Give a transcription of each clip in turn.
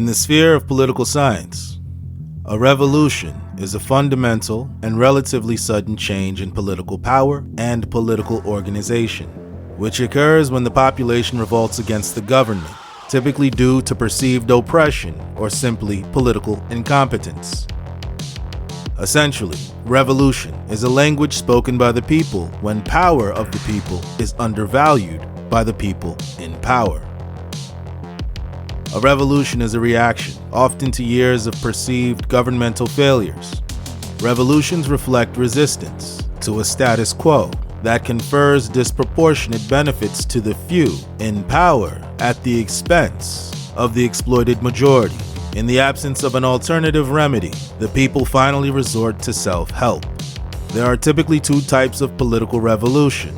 In the sphere of political science, a revolution is a fundamental and relatively sudden change in political power and political organization, which occurs when the population revolts against the government, typically due to perceived oppression or simply political incompetence. Essentially, revolution is a language spoken by the people when power of the people is undervalued by the people in power. A revolution is a reaction, often to years of perceived governmental failures. Revolutions reflect resistance to a status quo that confers disproportionate benefits to the few in power at the expense of the exploited majority. In the absence of an alternative remedy, the people finally resort to self-help. There are typically two types of political revolution.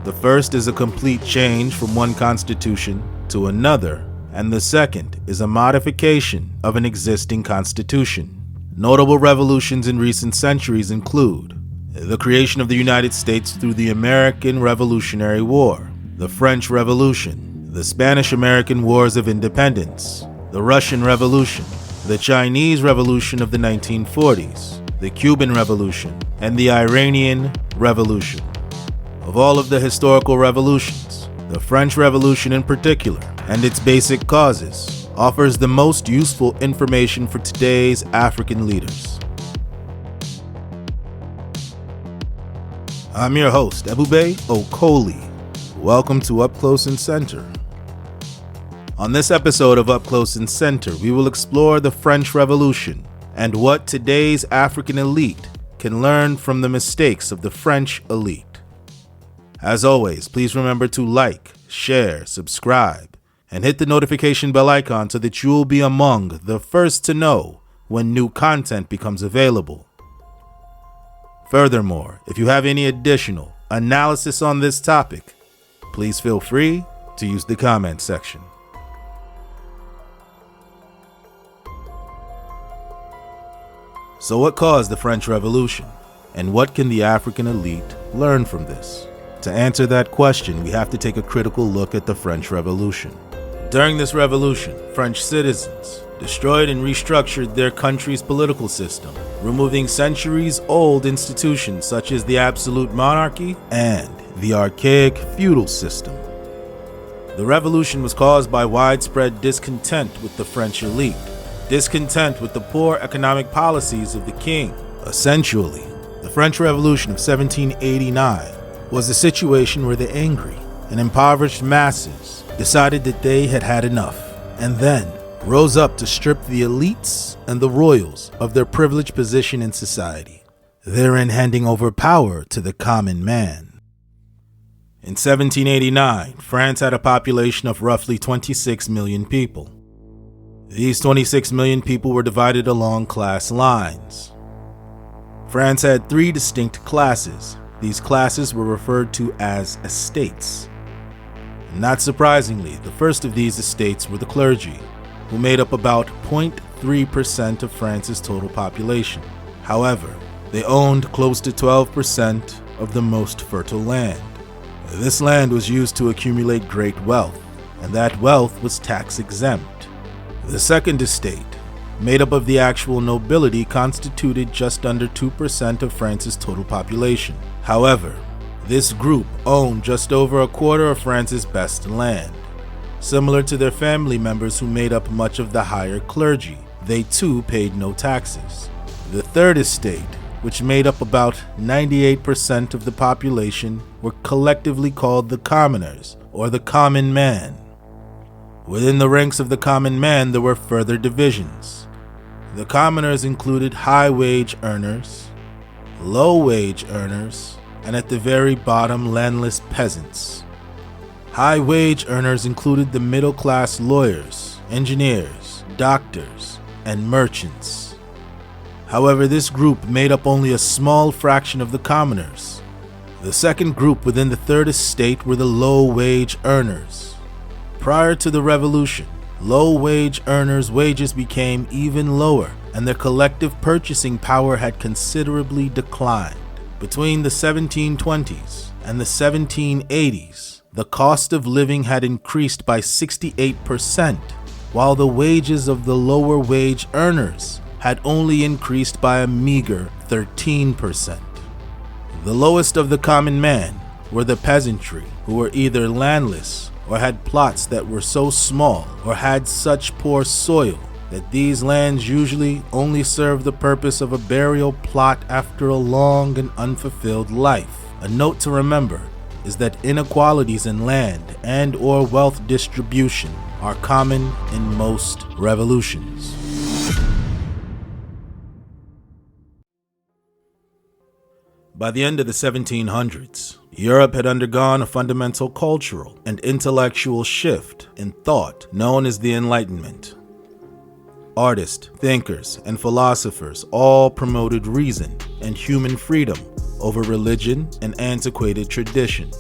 The first is a complete change from one constitution to another, and the second is a modification of an existing constitution. Notable revolutions in recent centuries include the creation of the United States through the American Revolutionary War, the French Revolution, the Spanish-American Wars of Independence, the Russian Revolution, the Chinese Revolution of the 1940s, the Cuban Revolution, and the Iranian Revolution. Of all of the historical revolutions, the French Revolution in particular, and its basic causes, offers the most useful information for today's African leaders. I'm your host, Ebube Okoli. Welcome to Up Close and Center. On this episode of Up Close and Center, we will explore the French Revolution and what today's African elite can learn from the mistakes of the French elite. As always, please remember to like, share, subscribe, and hit the notification bell icon so that you'll be among the first to know when new content becomes available. Furthermore, if you have any additional analysis on this topic, please feel free to use the comment section. So what caused the French Revolution, and what can the African elite learn from this? To answer that question, we have to take a critical look at the French Revolution. During this revolution, French citizens destroyed and restructured their country's political system, removing centuries-old institutions such as the absolute monarchy and the archaic feudal system. The revolution was caused by widespread discontent with the French elite, discontent with the poor economic policies of the king. Essentially, the French Revolution of 1789 was a situation where the angry and impoverished masses decided that they had had enough, and then rose up to strip the elites and the royals of their privileged position in society, therein handing over power to the common man. In 1789, France had a population of roughly 26 million people. These 26 million people were divided along class lines. France had three distinct classes. These classes were referred to as estates. Not surprisingly, the first of these estates were the clergy, who made up about 0.3% of France's total population. However, they owned close to 12% of the most fertile land. This land was used to accumulate great wealth, and that wealth was tax exempt. The second estate, made up of the actual nobility, constituted just under 2% of France's total population. However, this group owned just over a quarter of France's best land. Similar to their family members who made up much of the higher clergy, they too paid no taxes. The third estate, which made up about 98% of the population, were collectively called the commoners, or the common man. Within the ranks of the common man, there were further divisions. The commoners included high-wage earners, low-wage earners, and at the very bottom, landless peasants. High-wage earners included the middle-class lawyers, engineers, doctors, and merchants. However, this group made up only a small fraction of the commoners. The second group within the third estate were the low-wage earners. Prior to the revolution, low-wage earners' wages became even lower, and their collective purchasing power had considerably declined. Between the 1720s and the 1780s, the cost of living had increased by 68%, while the wages of the lower wage earners had only increased by a meager 13%. The lowest of the common man were the peasantry, who were either landless or had plots that were so small or had such poor soil that these lands usually only served the purpose of a burial plot after a long and unfulfilled life. A note to remember is that inequalities in land and or wealth distribution are common in most revolutions. By the end of the 1700s, Europe had undergone a fundamental cultural and intellectual shift in thought known as the Enlightenment. Artists, thinkers, and philosophers all promoted reason and human freedom over religion and antiquated tradition.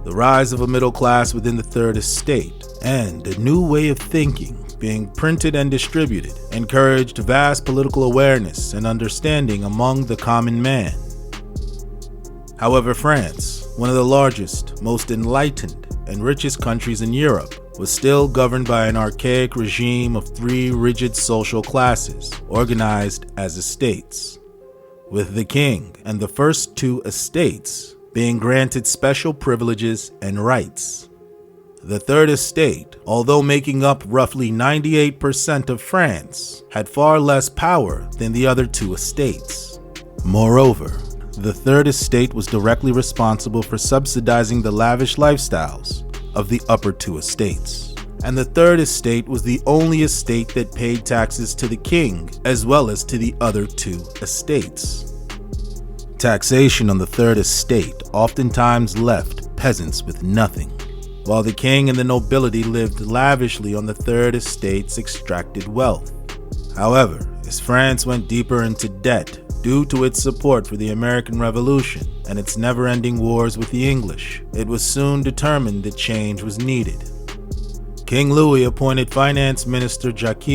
The rise of a middle class within the Third Estate and a new way of thinking being printed and distributed encouraged vast political awareness and understanding among the common man. However, France, one of the largest, most enlightened, and richest countries in Europe, was still governed by an archaic regime of three rigid social classes, organized as estates, with the king and the first two estates being granted special privileges and rights. The Third Estate, although making up roughly 98% of France, had far less power than the other two estates. Moreover, the Third Estate was directly responsible for subsidizing the lavish lifestyles of the upper two estates. And the Third Estate was the only estate that paid taxes to the king as well as to the other two estates. Taxation on the Third Estate oftentimes left peasants with nothing, while the king and the nobility lived lavishly on the Third Estate's extracted wealth. However, as France went deeper into debt due to its support for the American Revolution and its never-ending wars with the English, it was soon determined that change was needed. King Louis appointed Finance Minister Jacques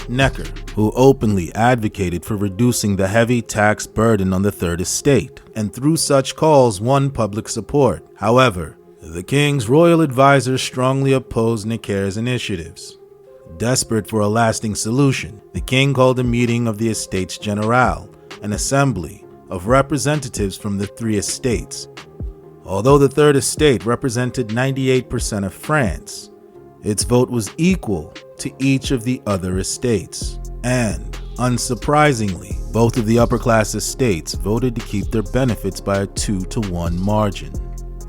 Necker, who openly advocated for reducing the heavy tax burden on the Third Estate, and through such calls won public support. However, the king's royal advisors strongly opposed Necker's initiatives. Desperate for a lasting solution, the king called a meeting of the Estates General, an assembly of representatives from the three estates. Although the Third Estate represented 98% of France, its vote was equal to each of the other estates. And, unsurprisingly, both of the upper-class estates voted to keep their benefits by a 2-to-1 margin.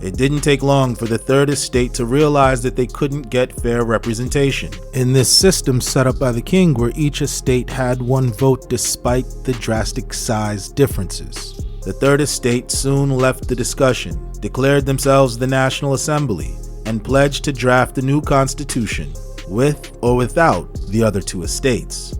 It didn't take long for the Third Estate to realize that they couldn't get fair representation in this system set up by the king, where each estate had one vote despite the drastic size differences. The Third Estate soon left the discussion, declared themselves the National Assembly, and pledged to draft a new constitution, with or without the other two estates.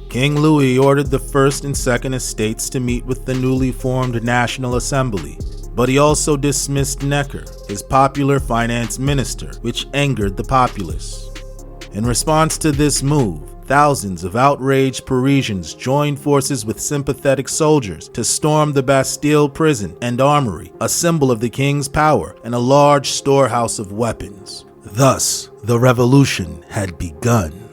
King Louis ordered the First and Second Estates to meet with the newly formed National Assembly, but he also dismissed Necker, his popular finance minister, which angered the populace. In response to this move, thousands of outraged Parisians joined forces with sympathetic soldiers to storm the Bastille prison and armory, a symbol of the king's power and a large storehouse of weapons. Thus, the revolution had begun.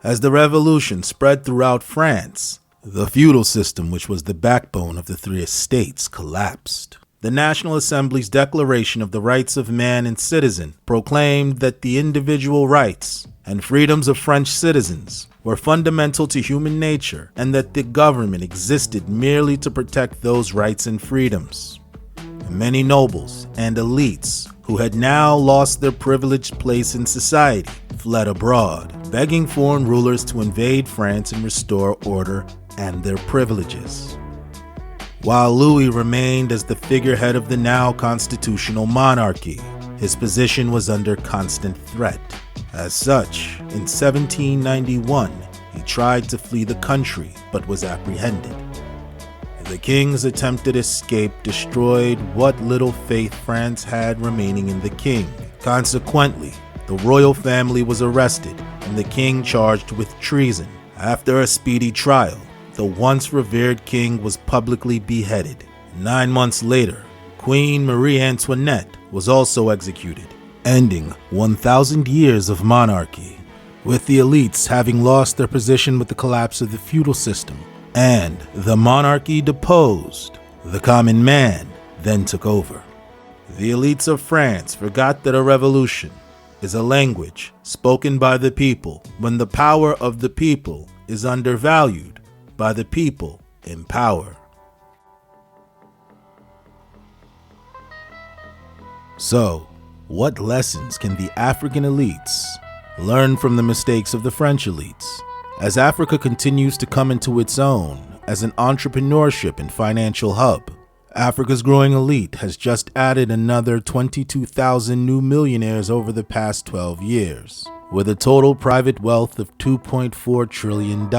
As the revolution spread throughout France, the feudal system, which was the backbone of the three estates, collapsed. The National Assembly's Declaration of the Rights of Man and Citizen proclaimed that the individual rights and freedoms of French citizens were fundamental to human nature and that the government existed merely to protect those rights and freedoms. Many nobles and elites who had now lost their privileged place in society fled abroad, begging foreign rulers to invade France and restore order and their privileges. While Louis remained as the figurehead of the now constitutional monarchy, his position was under constant threat. As such, in 1791, he tried to flee the country but was apprehended. The king's attempted escape destroyed what little faith France had remaining in the king. Consequently, the royal family was arrested and the king charged with treason. After a speedy trial, the once revered king was publicly beheaded. 9 months later, Queen Marie Antoinette was also executed, ending 1,000 years of monarchy with the elites having lost their position with the collapse of the feudal system and the monarchy deposed, the common man then took over. The elites of France forgot that a revolution is a language spoken by the people when the power of the people is undervalued by the people in power. So, what lessons can the African elites learn from the mistakes of the French elites as Africa continues to come into its own as an entrepreneurship and financial hub? Africa's growing elite has just added another 22,000 new millionaires over the past 12 years, with a total private wealth of $2.4 trillion.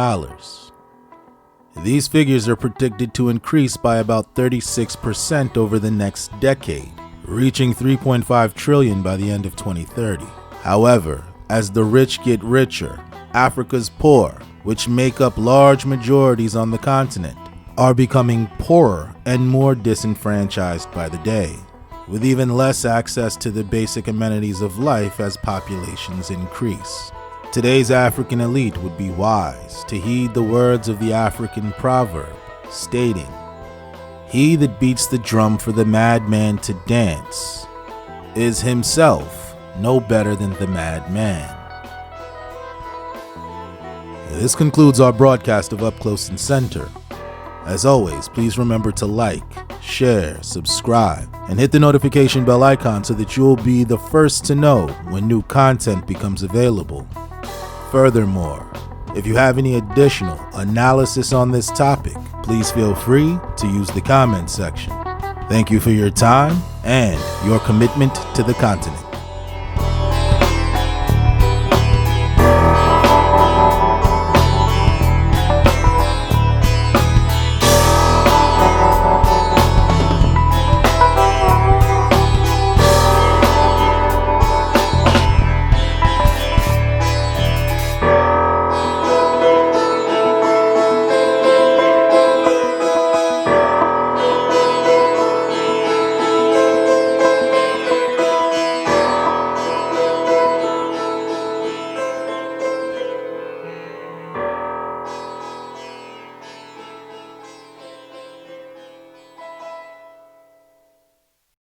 These figures are predicted to increase by about 36% over the next decade, reaching $3.5 trillion by the end of 2030. However, as the rich get richer, Africa's poor, which make up large majorities on the continent, are becoming poorer and more disenfranchised by the day, with even less access to the basic amenities of life as populations increase. Today's African elite would be wise to heed the words of the African proverb, stating, "He that beats the drum for the madman to dance is himself no better than the madman." This concludes our broadcast of Up Close and Center. As always, please remember to like, share, subscribe, and hit the notification bell icon so that you'll be the first to know when new content becomes available. Furthermore, if you have any additional analysis on this topic, please feel free to use the comment section. Thank you for your time and your commitment to the continent.